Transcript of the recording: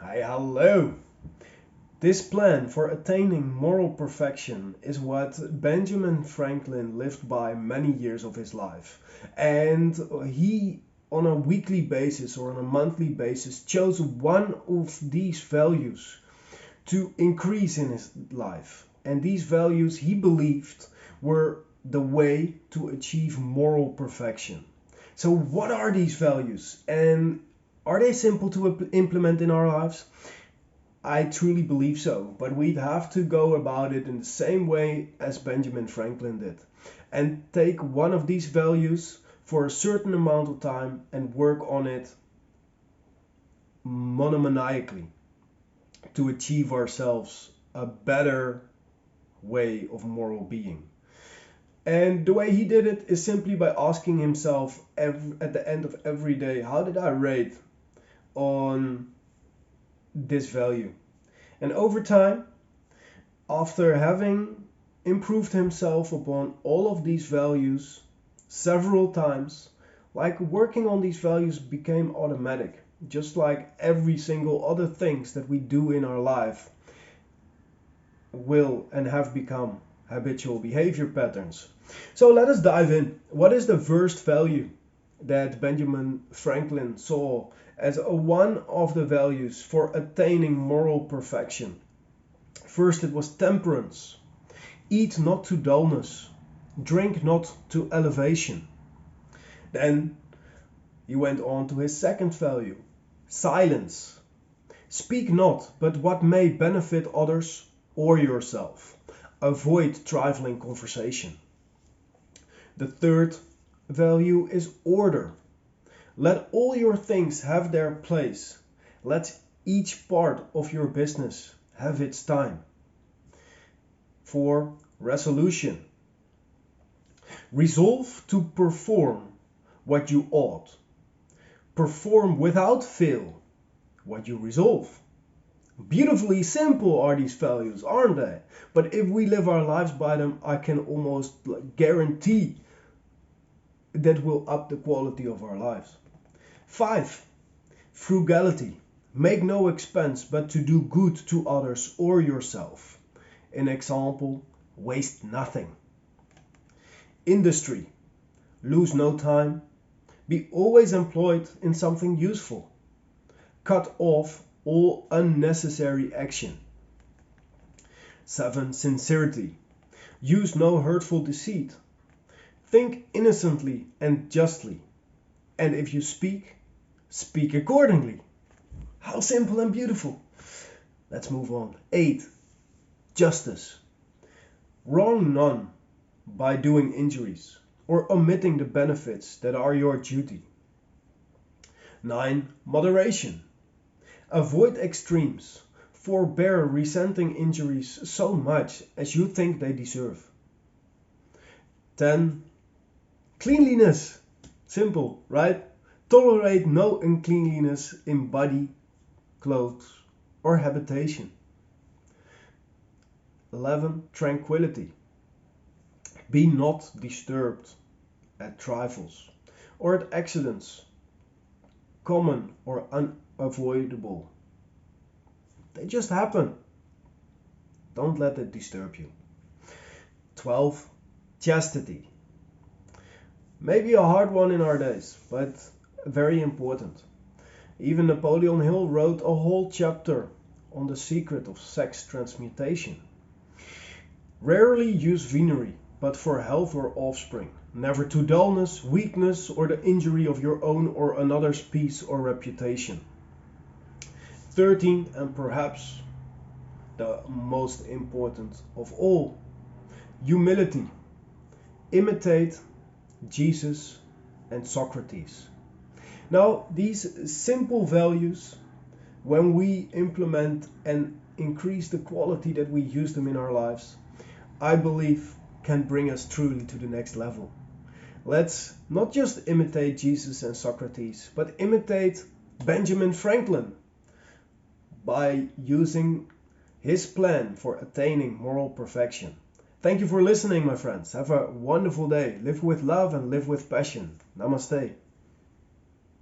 Hi, hello. This plan for attaining moral perfection is what Benjamin Franklin lived by many years of his life. And he, on a weekly basis or on a monthly basis, chose one of these values to increase in his life. And these values he believed were the way to achieve moral perfection. So, what are these values? And are they simple to implement in our lives? I truly believe so, but we'd have to go about it in the same way as Benjamin Franklin did and take one of these values for a certain amount of time and work on it monomaniacally to achieve ourselves a better way of moral being. And the way he did it is simply by asking himself at the end of every day, how did I rate on this value? And over time, after having improved himself upon all of these values several times, like working on these values became automatic, just like every single other things that we do in our life will and have become habitual behavior patterns. So let us dive in. What is the first value that Benjamin Franklin saw as one of the values for attaining moral perfection? First, it was temperance. Eat not to dullness, drink not to elevation. Then he went on to his second value, silence. Speak not but what may benefit others or yourself. Avoid trifling conversation. The third value is order. Let all your things have their place. Let each part of your business have its time. 4. Resolution. Resolve to perform what you ought. Perform without fail what you resolve. Beautifully simple are these values, aren't they? But if we live our lives by them, I can almost guarantee that will up the quality of our lives. 5. Frugality. Make no expense but to do good to others or yourself. An example, waste nothing. Industry. Lose no time. Be always employed in something useful. Cut off all unnecessary action. 7. Sincerity. Use no hurtful deceit. Think innocently and justly. And if you speak, speak accordingly. How simple and beautiful. Let's move on. 8. Justice. Wrong none by doing injuries or omitting the benefits that are your duty. 9. Moderation. Avoid extremes. Forbear resenting injuries so much as you think they deserve. 10. Cleanliness. Simple, right? Tolerate no uncleanliness in body, clothes, or habitation. 11. Tranquility. Be not disturbed at trifles or at accidents, common or unavoidable. They just happen. Don't let it disturb you. 12. Chastity. Maybe a hard one in our days, but very important. Even Napoleon Hill wrote a whole chapter on the secret of sex transmutation. Rarely use venery, but for health or offspring. Never to dullness, weakness, or the injury of your own or another's peace or reputation. 13, and perhaps the most important of all, humility. Imitate Jesus and Socrates. Now, these simple values, when we implement and increase the quality that we use them in our lives, I believe can bring us truly to the next level. Let's not just imitate Jesus and Socrates, but imitate Benjamin Franklin by using his plan for attaining moral perfection. Thank you for listening, my friends. Have a wonderful day. Live with love and live with passion. Namaste.